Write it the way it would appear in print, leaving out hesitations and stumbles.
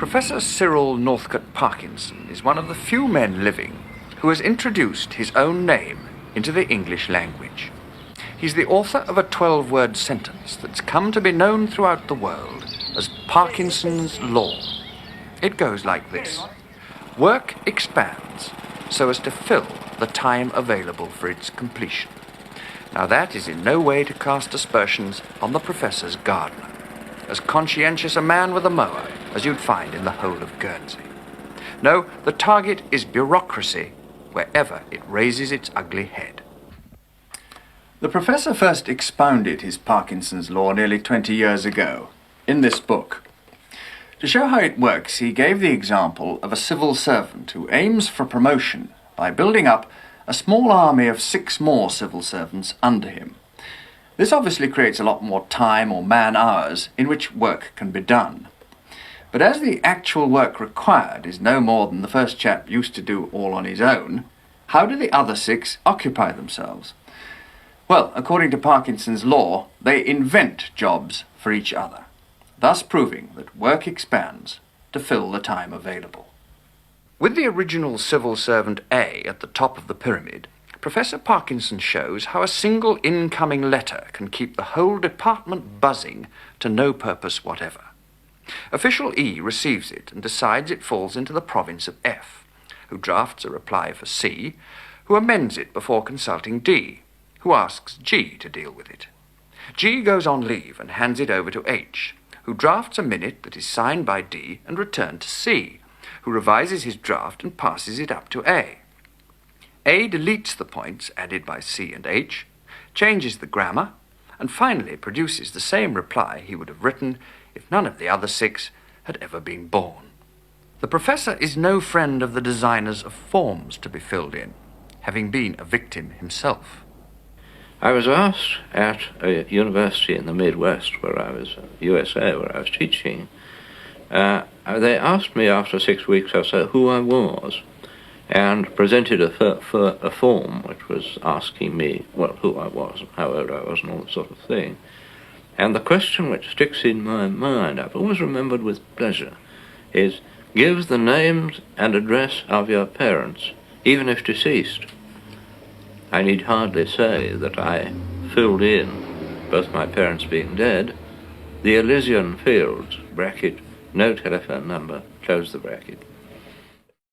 Professor Cyril Northcote Parkinson is one of the few men living who has introduced his own name into the English language. He's the author of a 12-word sentence that's come to be known throughout the world as Parkinson's Law. It goes like this: work expands so as to fill the time available for its completion. Now that is in no way to cast aspersions on the professor's gardener, as conscientious a man with a mower as you'd find in the whole of Guernsey. No, the target is bureaucracy wherever it raises its ugly head. The professor first expounded his Parkinson's Law nearly 20 years ago, in this book. To show how it works, he gave the example of a civil servant who aims for promotion by building up a small army of 6 more civil servants under him. This obviously creates a lot more time or man-hours in which work can be done. But as the actual work required is no more than the first chap used to do all on his own, how do the other 6 occupy themselves? Well, according to Parkinson's Law, they invent jobs for each other, thus proving that work expands to fill the time available. With the original civil servant A at the top of the pyramid, Professor Parkinson shows how a single incoming letter can keep the whole department buzzing to no purpose whatever. Official E receives it and decides it falls into the province of F, who drafts a reply for C, who amends it before consulting D, who asks G to deal with it. G goes on leave and hands it over to H, who drafts a minute that is signed by D and returned to C, who revises his draft and passes it up to A. A deletes the points added by C and H, changes the grammar, and finally produces the same reply he would have written if none of the other 6 had ever been born. The professor is no friend of the designers of forms to be filled in, having been a victim himself. I was asked at a university in the Midwest, USA, where I was teaching. They asked me after 6 weeks or so who I was, and presented a form which was asking me, well, who I was, and how old I was, and all that sort of thing. And the question which sticks in my mind, I've always remembered with pleasure, is give the names and address of your parents, even if deceased. I need hardly say that I filled in, both my parents being dead, the Elysian fields, bracket, no telephone number, close the bracket.